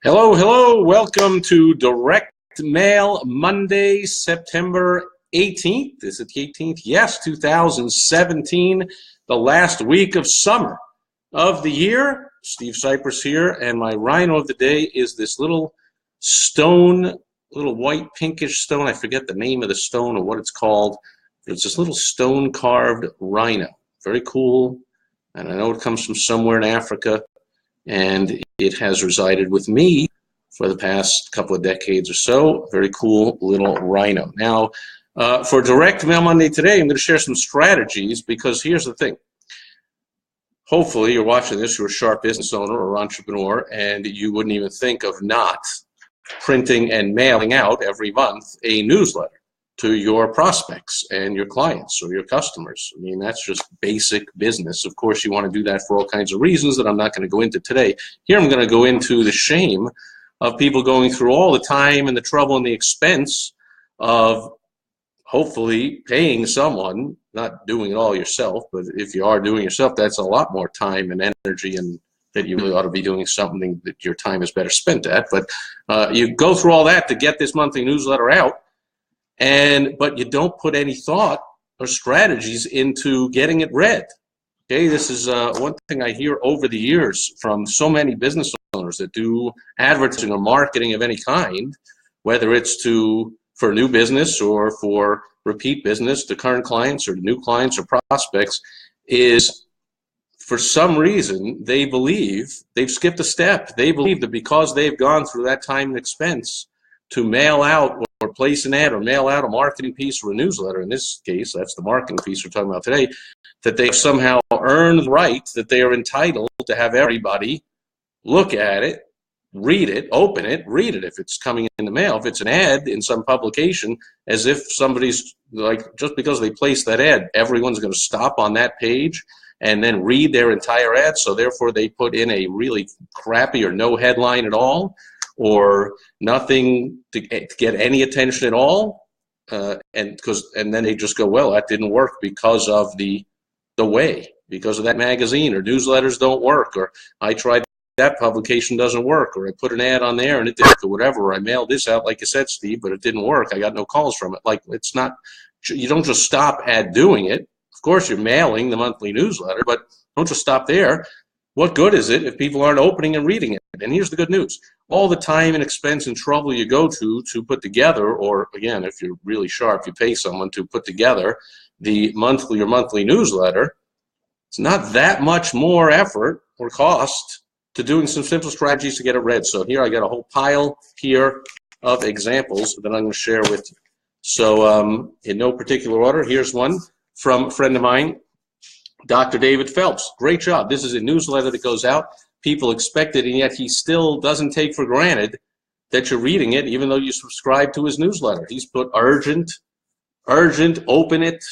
Hello, hello. Welcome to Direct Mail Monday, September 18th. Is it the 18th? Yes, 2017, the last week of summer of the year. Steve Sipress here, and my rhino of the day is this little stone, little white pinkish stone. I forget the name of the stone or what it's called. It's this little stone carved rhino. Very cool, and I know it comes from somewhere in Africa. And it has resided with me for the past couple of decades or so. Very cool little rhino. Now, for Direct Mail Monday today, I'm going to share some strategies because here's the thing. Hopefully, you're watching this, you're a sharp business owner or entrepreneur, and you wouldn't even think of not printing and mailing out every month a newsletter to your prospects and your clients or your customers. I mean, that's just basic business. Of course, you want to do that for all kinds of reasons that I'm not going to go into today. Here, I'm going to go into the shame of people going through all the time and the trouble and the expense of hopefully paying someone, not doing it all yourself, but if you are doing it yourself, that's a lot more time and energy, and that you really ought to be doing something that your time is better spent at. But you go through all that to get this monthly newsletter out, but you don't put any thought or strategies into getting it read. Okay, this is one thing I hear over the years from so many business owners that do advertising or marketing of any kind, whether it's for new business or for repeat business to current clients or new clients or prospects, is for some reason they believe they've skipped a step. They believe that because they've gone through that time and expense to mail out or place an ad or mail out a marketing piece or a newsletter, in this case, that's the marketing piece we're talking about today, that they somehow earned the right, that they are entitled to have everybody look at it, read it, open it, read it if it's coming in the mail. If it's an ad in some publication, as if somebody's, like, just because they place that ad, everyone's going to stop on that page and then read their entire ad, so therefore they put in a really crappy or no headline at all, or nothing to get any attention at all, and then they just go, well, that didn't work because of the way, because of that magazine, or newsletters don't work, or I tried that publication doesn't work, or I put an ad on there and it didn't, or whatever, or I mailed this out like you said, Steve, but it didn't work. I got no calls from it. Like, it's not, you don't just stop at doing it. Of course, you're mailing the monthly newsletter, but don't just stop there. What good is it if people aren't opening and reading it? And here's the good news. All the time and expense and trouble you go to put together, or again, if you're really sharp, you pay someone to put together the monthly newsletter, it's not that much more effort or cost to doing some simple strategies to get it read. So here I got a whole pile here of examples that I'm going to share with you. So in no particular order, here's one from a friend of mine, Dr. David Phelps. Great job. This is a newsletter that goes out. People expect it, and yet he still doesn't take for granted that you're reading it, even though you subscribe to his newsletter. He's put urgent, open it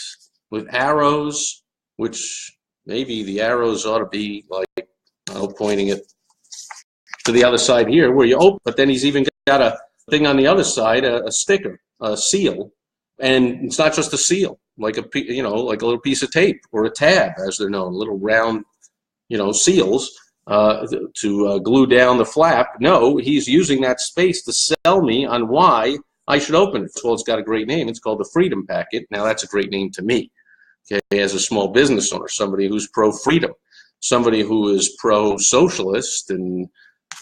with arrows, which maybe the arrows ought to be like, pointing it to the other side here where you open, but then he's even got a thing on the other side, a sticker, a seal, and it's not just a seal, like like a little piece of tape or a tab, as they're known, little round, seals to glue down the flap. No, he's using that space to sell me on why I should open it. Well, it's got a great name. It's called the Freedom Packet. Now, that's a great name to me, okay, as a small business owner, somebody who's pro-freedom, somebody who is pro-socialist and,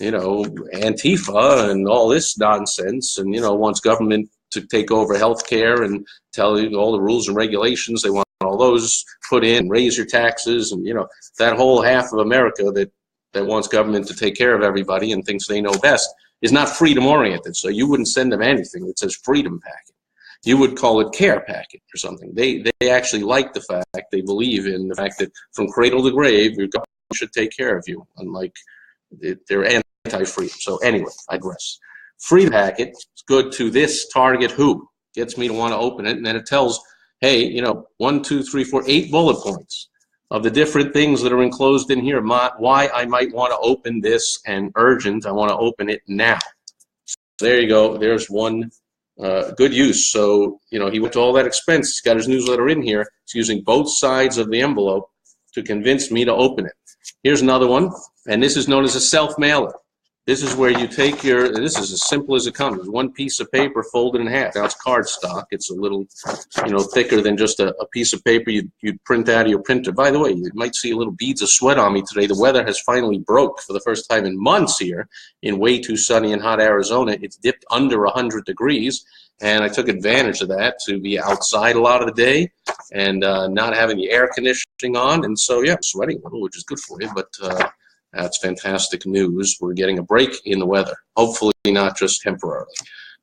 Antifa and all this nonsense, and, wants government to take over healthcare and tell you all the rules and regulations. They want all those put in, raise your taxes, and, that whole half of America that wants government to take care of everybody and thinks they know best is not freedom-oriented. So you wouldn't send them anything that says Freedom Packet. You would call it Care Packet or something. They actually like the fact, they believe in the fact that from cradle to grave, your government should take care of you, unlike they're anti-freedom. So anyway, I digress. Freedom Packet is good to this target who gets me to want to open it, and then it tells, hey, 1, 2, 3, 4, 8 bullet points of the different things that are enclosed in here, why I might want to open this, and urgent, I want to open it now. So there you go. There's one good use. So, he went to all that expense. He's got his newsletter in here. He's using both sides of the envelope to convince me to open it. Here's another one, and this is known as a self-mailer. This is where you take your, this is as simple as it comes. It's one piece of paper folded in half. Now it's cardstock. It's a little, thicker than just a piece of paper you'd print out of your printer. By the way, you might see little beads of sweat on me today. The weather has finally broke for the first time in months here in way too sunny and hot Arizona. It's dipped under 100 degrees, and I took advantage of that to be outside a lot of the day and not having the air conditioning on. And so, yeah, I'm sweating a little, which is good for you, but that's fantastic news. We're getting a break in the weather, hopefully not just temporarily.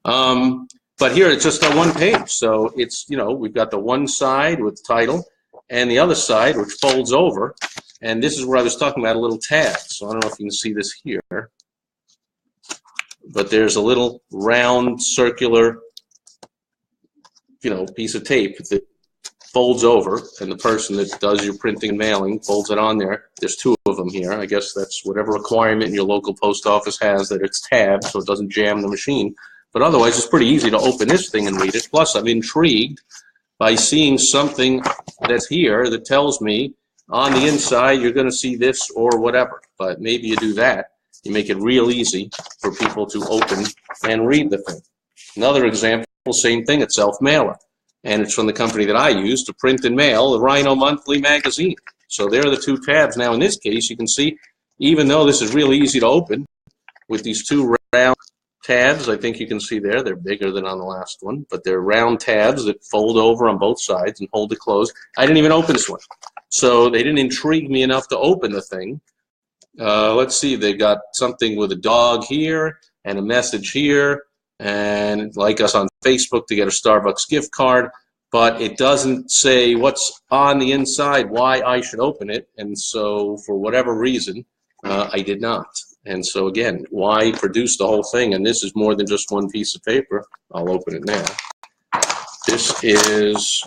But here it's just on one page. So it's, we've got the one side with the title and the other side, which folds over. And this is where I was talking about a little tab. So I don't know if you can see this here. But there's a little round circular, piece of tape that folds over, and the person that does your printing and mailing folds it on there. There's two of them here. I guess that's whatever requirement your local post office has that it's tabbed so it doesn't jam the machine. But otherwise, it's pretty easy to open this thing and read it. Plus, I'm intrigued by seeing something that's here that tells me on the inside you're going to see this or whatever. But maybe you do that. You make it real easy for people to open and read the thing. Another example, same thing, it's self-mailer. And it's from the company that I use to print and mail, the Rhino Monthly magazine. So there are the two tabs. Now in this case, you can see, even though this is really easy to open, with these two round tabs, I think you can see there, they're bigger than on the last one, but they're round tabs that fold over on both sides and hold it closed. I didn't even open this one. So they didn't intrigue me enough to open the thing. Let's see, they got something with a dog here and a message here, and like us on Facebook to get a Starbucks gift card, but it doesn't say what's on the inside, why I should open it, and so for whatever reason, I did not. And so again, why produce the whole thing? And this is more than just one piece of paper. I'll open it now. This is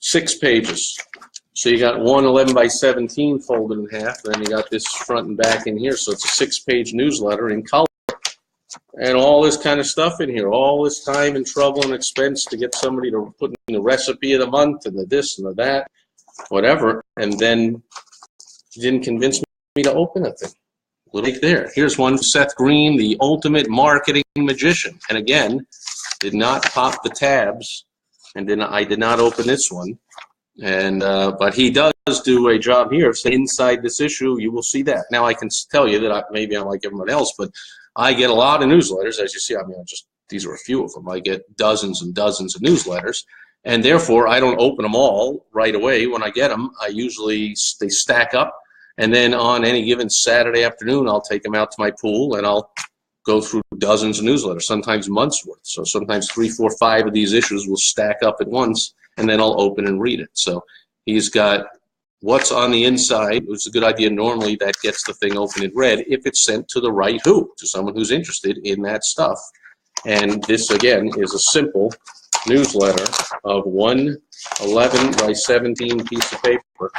6 pages. So you got one 11 by 17 folded in half, then you got this front and back in here, so it's a 6-page newsletter in color. And all this kind of stuff in here, all this time and trouble and expense to get somebody to put in the recipe of the month and the this and the that, whatever, and then you didn't convince me to open it. Look there. Here's one, Seth Green, the ultimate marketing magician. And again, did not pop the tabs, and I did not open this one. And but he does do a job here of saying inside this issue you will see that. Now I can tell you that maybe I'm like everyone else, but I get a lot of newsletters, as you see. I mean, these are a few of them. I get dozens and dozens of newsletters, and therefore I don't open them all right away. When I get them, they stack up, and then on any given Saturday afternoon I'll take them out to my pool and I'll go through dozens of newsletters, sometimes months worth. So sometimes 3, 4, 5 of these issues will stack up at once, and then I'll open and read it. So he's got what's on the inside, which is a good idea. Normally that gets the thing open and read if it's sent to the right who, to someone who's interested in that stuff. And this, again, is a simple newsletter of one 11 by 17 piece of paper,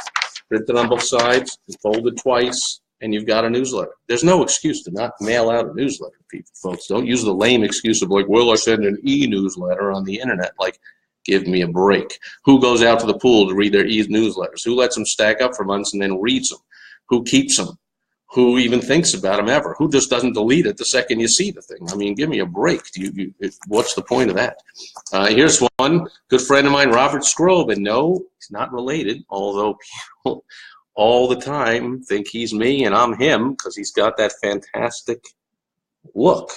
printed on both sides, folded twice, and you've got a newsletter. There's no excuse to not mail out a newsletter, people, folks. Don't use the lame excuse of like, well, I send an e-newsletter on the internet. Like, give me a break. Who goes out to the pool to read their e-newsletters? Who lets them stack up for months and then reads them? Who keeps them? Who even thinks about them ever? Who just doesn't delete it the second you see the thing? I mean, give me a break. What's the point of that? Here's one. Good friend of mine, Robert Scrobe, and no, he's not related, although people all the time think he's me and I'm him because he's got that fantastic look.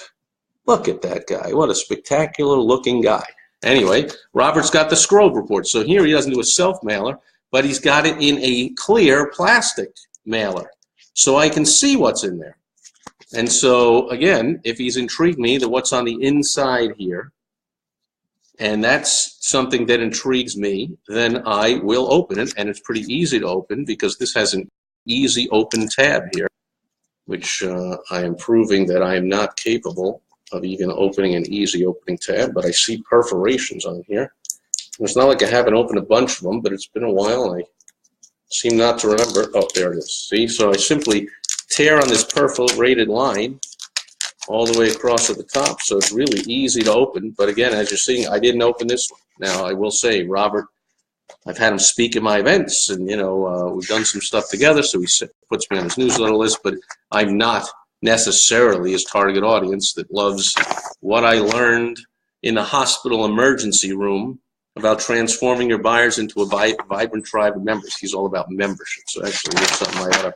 Look at that guy. What a spectacular looking guy. Anyway, Robert's got the Scrobe report. So here he doesn't do a self-mailer, but he's got it in a clear plastic mailer. So I can see what's in there. And so, again, if he's intrigued me that what's on the inside here, and that's something that intrigues me, then I will open it. And it's pretty easy to open because this has an easy open tab here, which I am proving that I am not capable of even opening an easy opening tab, but I see perforations on here. It's not like I haven't opened a bunch of them, but it's been a while. I seem not to remember. Oh, there it is. See, so I simply tear on this perforated line all the way across at the top, so it's really easy to open. But again, as you're seeing, I didn't open this one. Now, I will say, Robert I've had him speak at my events, and we've done some stuff together. So he puts me on his newsletter list. But I'm not necessarily his target audience that loves what I learned in the hospital emergency room about transforming your buyers into a vibrant tribe of members. He's all about membership. So actually, it's something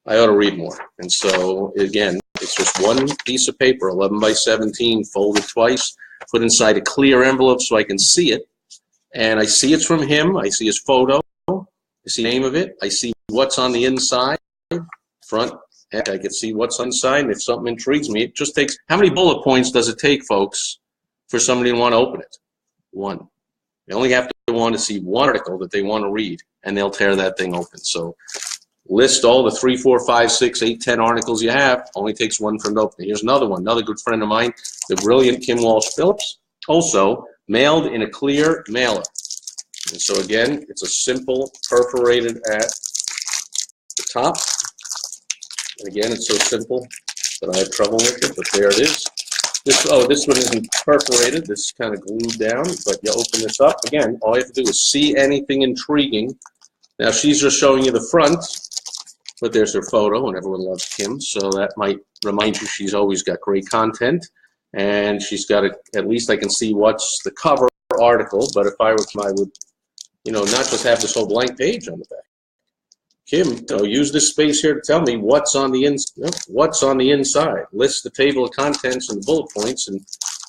I ought to read more. And so again, it's just one piece of paper, 11 by 17, folded twice, put inside a clear envelope so I can see it. And I see it's from him. I see his photo. I see the name of it. I see what's on the inside, front. I can see what's on the side. And if something intrigues me, it just takes, how many bullet points does it take, folks, for somebody to want to open it? One. They only have to want to see one article that they want to read, and they'll tear that thing open. So list all the 3, 4, 5, 6, 8, 10 articles you have. Only takes one for them to open. Here's another one. Another good friend of mine, the brilliant Kim Walsh-Phillips, also mailed in a clear mailer. And so again, it's a simple perforated at the top. And again, it's so simple that I have trouble with it, but there it is. This one isn't perforated. This is kind of glued down, but you open this up. Again, all you have to do is see anything intriguing. Now, she's just showing you the front, but there's her photo, and everyone loves Kim, so that might remind you she's always got great content. And she's got at least I can see what's the cover article, but if I were to, I would, not just have this whole blank page on the back. Kim, use this space here to tell me what's on the inside. List the table of contents and the bullet points, and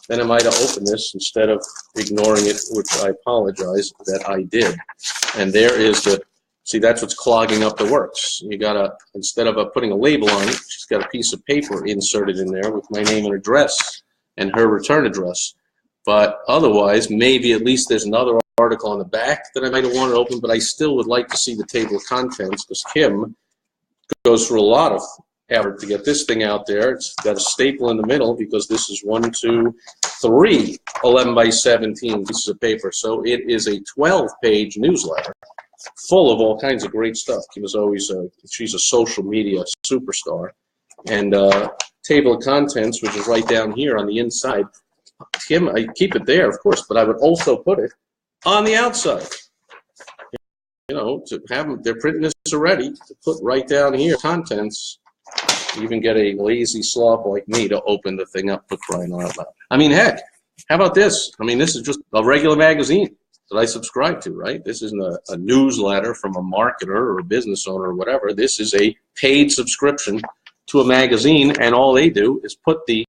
then I might have opened this instead of ignoring it, which I apologize that I did. And there is see, that's what's clogging up the works. You gotta, instead of putting a label on it, she's got a piece of paper inserted in there with my name and address and her return address. But otherwise, maybe at least there's another article on the back that I might have wanted to open, but I still would like to see the table of contents because Kim goes through a lot of effort to get this thing out there. It's got a staple in the middle because this is 1, 2, 3 11 by 17 pieces of paper. So it is a 12-page newsletter full of all kinds of great stuff. Kim is always she's a social media superstar. And table of contents, which is right down here on the inside. Kim, I keep it there, of course, but I would also put it on the outside. To have them, they're printing this already, to put right down here, contents. Even get a lazy slob like me to open the thing up, for crying out loud. I mean, heck, how about this? I mean, this is just a regular magazine that I subscribe to, right? This isn't a newsletter from a marketer or a business owner or whatever. This is a paid subscription to a magazine, and all they do is put the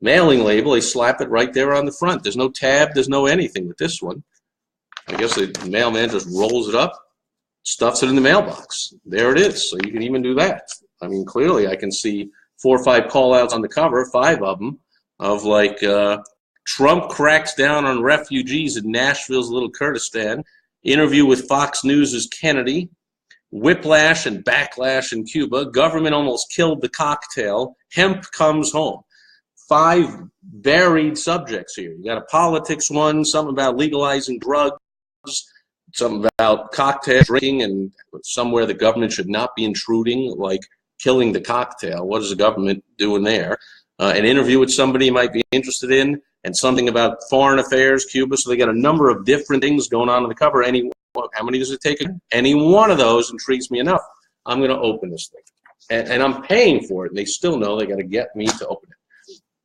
mailing label, they slap it right there on the front. There's no tab, there's no anything with this one. I guess the mailman just rolls it up, stuffs it in the mailbox. There it is. So you can even do that. I mean, clearly I can see 4 or 5 call-outs on the cover, 5 of them, of like Trump cracks down on refugees in Nashville's Little Kurdistan, interview with Fox News' Kennedy, whiplash and backlash in Cuba, government almost killed the cocktail, hemp comes home. 5 varied subjects here. You got a politics one, something about legalizing drugs, something about cocktail drinking and somewhere the government should not be intruding, like killing the cocktail. What is the government doing there? An interview with somebody you might be interested in, and something about foreign affairs, Cuba. So they got a number of different things going on the cover. How many does it take? Any one of those intrigues me enough. I'm going to open this thing. And I'm paying for it, and they still know they got to get me to open it.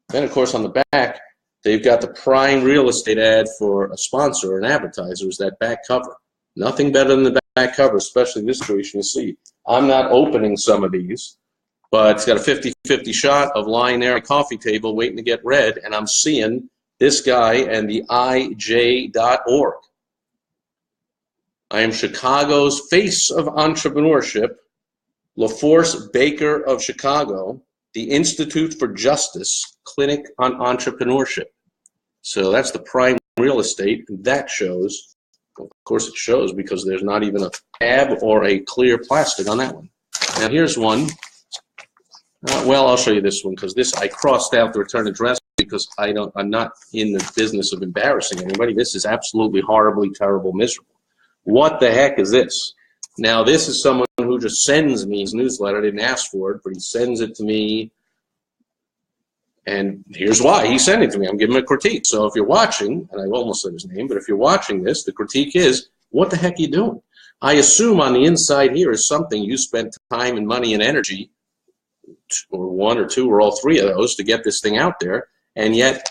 Then, of course, on the back, they've got the prime real estate ad for a sponsor or an advertiser is that back cover. Nothing better than the back cover, especially this situation you see. I'm not opening some of these, but it's got a 50-50 shot of lying there at a coffee table waiting to get read, and I'm seeing this guy and the IJ.org. I am Chicago's face of entrepreneurship, LaForce Baker of Chicago, the Institute for Justice Clinic on Entrepreneurship. So that's the prime real estate. That shows, of course it shows because there's not even a tab or a clear plastic on that one. Now here's one. Well, I'll show you this one because this I crossed out the return address because I'm not in the business of embarrassing anybody. This is absolutely horribly terrible, miserable. What the heck is this? Now, this is someone who just sends me his newsletter. I didn't ask for it, but he sends it to me. And here's why he sent it to me. I'm giving him a critique. So if you're watching, and I almost said his name, but if you're watching this, the critique is what the heck are you doing? I assume on the inside here is something you spent time and money and energy, or one or two or all three of those, to get this thing out there, and yet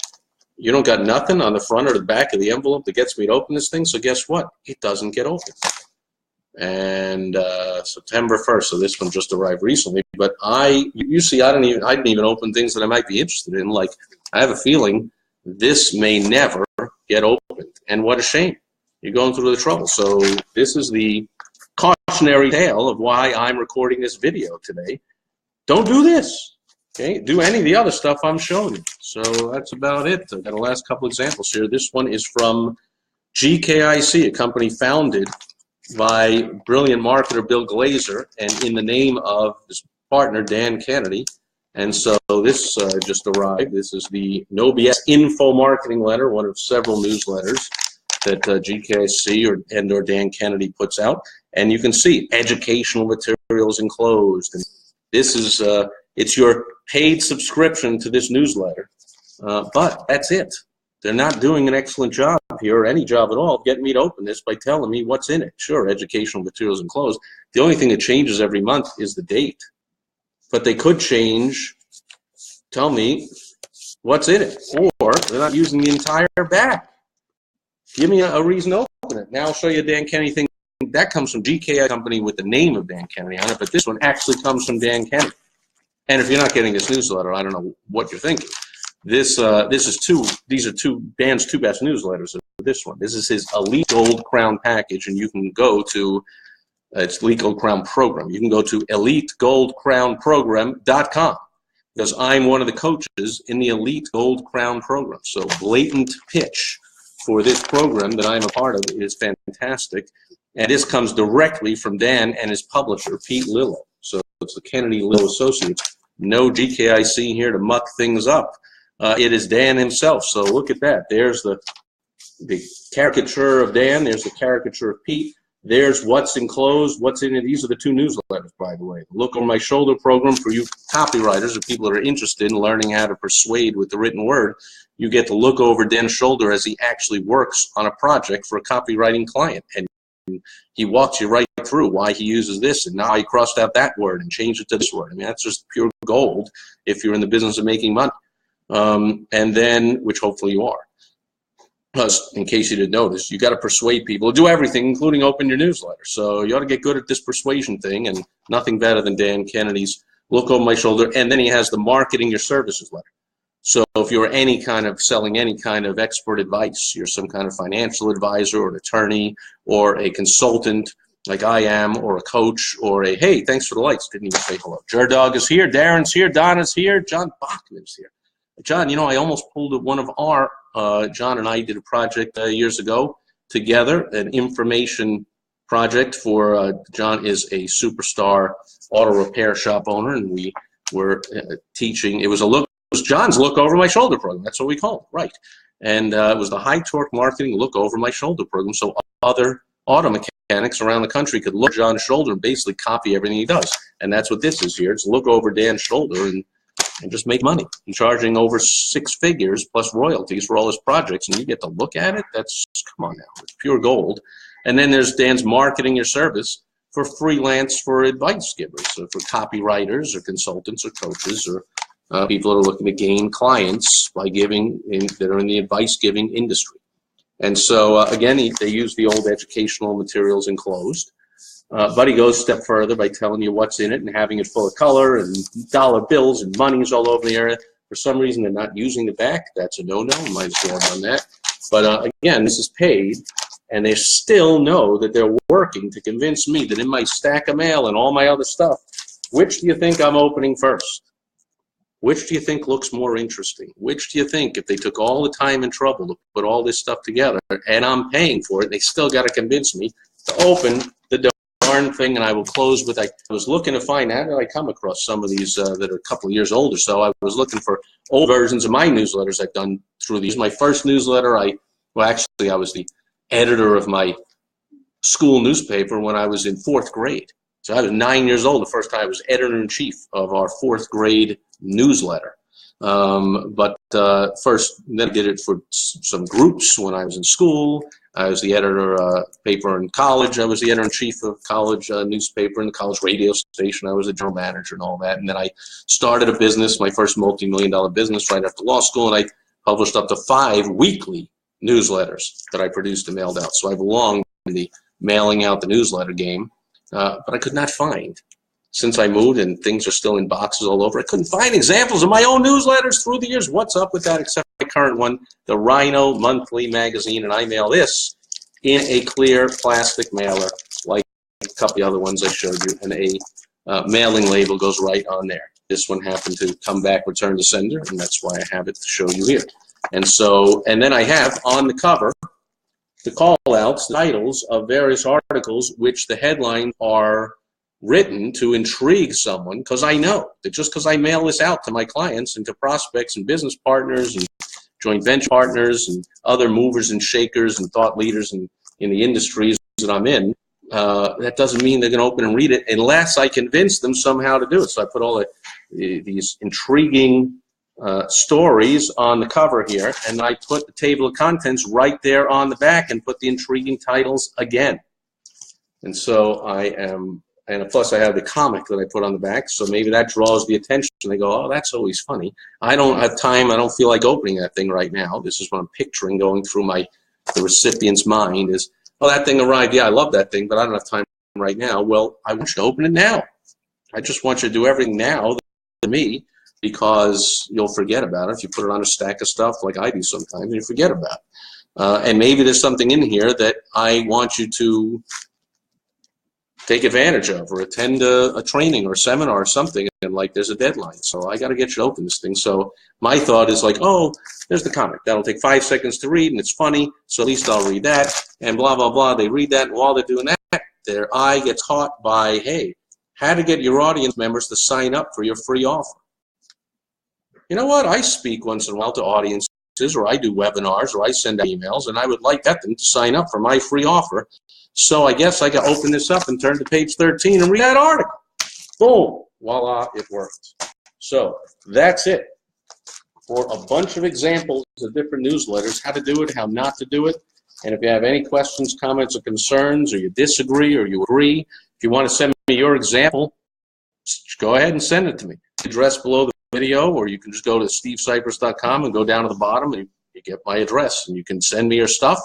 you don't got nothing on the front or the back of the envelope that gets me to open this thing. So guess what? It doesn't get open. And September 1st, so this one just arrived recently. But you see, I didn't even open things that I might be interested in. Like, I have a feeling this may never get opened, and what a shame. You're going through the trouble. So this is the cautionary tale of why I'm recording this video today. Don't do this. Okay, do any of the other stuff I'm showing you. So that's about it. I've got the last couple examples here. This one is from GKIC, a company founded by brilliant marketer Bill Glazer, and in the name of his partner Dan Kennedy. And so this just arrived. This is the No BS info marketing letter, one of several newsletters that GKIC or Dan Kennedy puts out. And you can see educational materials enclosed. And this is it's your paid subscription to this newsletter, but that's it. They're not doing an excellent job here, or any job at all, of getting me to open this by telling me what's in it. Sure, educational materials enclosed. The only thing that changes every month is the date. But they could tell me what's in it, or they're not using the entire back. Give me a reason to open it. Now I'll show you a Dan Kennedy thing. That comes from GKI company with the name of Dan Kennedy on it, but this one actually comes from Dan Kennedy. And if you're not getting this newsletter, I don't know what you're thinking. These are Dan's two best newsletters. This one. This is his Elite Gold Crown package, and you can go to it's Elite Gold Crown Program. You can go to elitegoldcrownprogram.com, because I'm one of the coaches in the Elite Gold Crown Program. So blatant pitch for this program that I'm a part of is fantastic. And this comes directly from Dan and his publisher, Pete Lillo. So it's the Kennedy Lillo Associates. No GKIC here to muck things up. It is Dan himself. So look at that. There's the caricature of Dan. There's the caricature of Pete. There's what's enclosed, what's in it. These are the two newsletters, by the way. The Look Over My Shoulder program for you copywriters or people that are interested in learning how to persuade with the written word. You get to look over Dan's shoulder as he actually works on a project for a copywriting client. And he walks you right through why he uses this, and now he crossed out that word and changed it to this word. I mean, that's just pure gold if you're in the business of making money. And then, which hopefully you are. Plus, in case you didn't notice, you got to persuade people to do everything, including open your newsletter. So you ought to get good at this persuasion thing, and nothing better than Dan Kennedy's Look Over My Shoulder. And then he has the Marketing Your Services letter. So if you're selling any kind of expert advice, you're some kind of financial advisor or an attorney or a consultant like I am, or a coach, or a, hey, thanks for the lights, didn't even say hello. Jerdog is here, Darren's here, Donna's here, John Bachman's here. John, you know, I almost pulled one of our, John and I did a project years ago together, an information project for, John is a superstar auto repair shop owner, and we were teaching, it was John's Look Over My Shoulder program, that's what we call it, right. And it was the High Torque Marketing Look Over My Shoulder program, so other auto mechanics around the country could look at John's shoulder and basically copy everything he does. And that's what this is here. It's look over Dan's shoulder and just make money. He's charging over 6 figures plus royalties for all his projects, and you get to look at it. That's, come on now, it's pure gold. And then there's Dan's Marketing Your Service for freelance, for advice givers, so for copywriters or consultants or coaches or people that are looking to gain clients by that are in the advice giving industry. And so, again, they use the old educational materials enclosed, but he goes a step further by telling you what's in it and having it full of color and dollar bills and monies all over the area. For some reason, they're not using the back. That's a no-no. Might as well have done that. But, again, this is paid, and they still know that they're working to convince me that in my stack of mail and all my other stuff, which do you think I'm opening first? Which do you think looks more interesting? Which do you think, if they took all the time and trouble to put all this stuff together, and I'm paying for it, they still got to convince me to open the darn thing? And I will close with, I was looking to find, how did I come across some of these that are a couple of years old or so? I was looking for old versions of my newsletters I've done through these. My first newsletter, I was the editor of my school newspaper when I was in 4th grade. So I was 9 years old the first time I was editor-in-chief of our 4th grade newsletter. First, then I did it for some groups when I was in school. I was the editor paper in college. I was the editor-in-chief of college newspaper and the college radio station. I was a general manager and all that. And then I started a business, my first multi-million-dollar business right after law school, and I published up to 5 weekly newsletters that I produced and mailed out. So I belonged in the mailing out the newsletter game, but I could not find. Since I moved and things are still in boxes all over, I couldn't find examples of my own newsletters through the years. What's up with that except my current one, the Rhino Monthly Magazine, and I mail this in a clear plastic mailer like a couple of other ones I showed you, and a mailing label goes right on there. This one happened to come back, return to sender, and that's why I have it to show you here. And so, and then I have on the cover the call-outs, the titles of various articles, which the headlines are written to intrigue someone, because I know that just because I mail this out to my clients and to prospects and business partners and joint venture partners and other movers and shakers and thought leaders in the industries that I'm in, that doesn't mean they're going to open and read it unless I convince them somehow to do it. So I put all these intriguing stories on the cover here, and I put the table of contents right there on the back and put the intriguing titles again. And so and plus I have the comic that I put on the back, so maybe that draws the attention. They go, oh, that's always funny. I don't have time. I don't feel like opening that thing right now. This is what I'm picturing going through the recipient's mind is, oh, that thing arrived. Yeah, I love that thing, but I don't have time right now. Well, I want you to open it now. I just want you to do everything now to me, because you'll forget about it if you put it on a stack of stuff like I do sometimes, and you forget about it. And maybe there's something in here that I want you to take advantage of, or attend a training or a seminar or something, and like there's a deadline. So I got to get you to open this thing. So my thought is like, oh, there's the comic. That'll take 5 seconds to read, and it's funny, so at least I'll read that, and blah, blah, blah. They read that, and while they're doing that, their eye gets caught by, hey, how to get your audience members to sign up for your free offer. You know what? I speak once in a while to audiences, or I do webinars, or I send out emails, and I would like them to sign up for my free offer. So I guess I got to open this up and turn to page 13 and read that article. Boom. Voila, it worked. So that's it for a bunch of examples of different newsletters, how to do it, how not to do it. And if you have any questions, comments, or concerns, or you disagree, or you agree, if you want to send me your example, go ahead and send it to me. Address below the video, or you can just go to stevesipress.com and go down to the bottom and you get my address, and you can send me your stuff,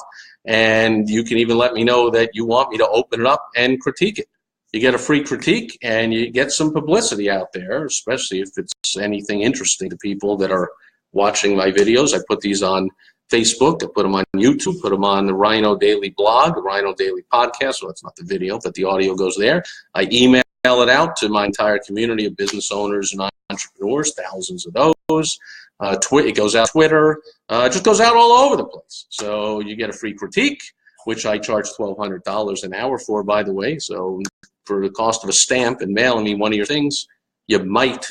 and you can even let me know that you want me to open it up and critique it. You get a free critique, and you get some publicity out there, especially if it's anything interesting to people that are watching my videos. I put these on Facebook, I put them on YouTube, put them on the Rhino Daily blog, the Rhino Daily podcast. Well, that's not the video, but the audio goes there. I email it out to my entire community of business owners and entrepreneurs, thousands of those. It goes out Twitter. It just goes out all over the place. So you get a free critique, which I charge $1,200 an hour for, by the way. So for the cost of a stamp and mailing me one of your things, you might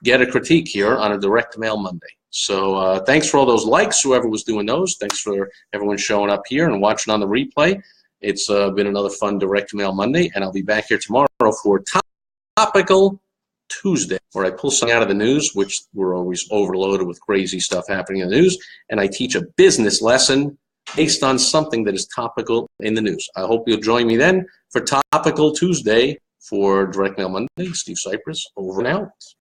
get a critique here on a Direct Mail Monday. So thanks for all those likes, whoever was doing those. Thanks for everyone showing up here and watching on the replay. It's been another fun Direct Mail Monday, and I'll be back here tomorrow for Topical Tuesday, where I pull something out of the news, which we're always overloaded with crazy stuff happening in the news, and I teach a business lesson based on something that is topical in the news. I hope you'll join me then for Topical Tuesday for Direct Mail Monday. Steve Sipress, over and out.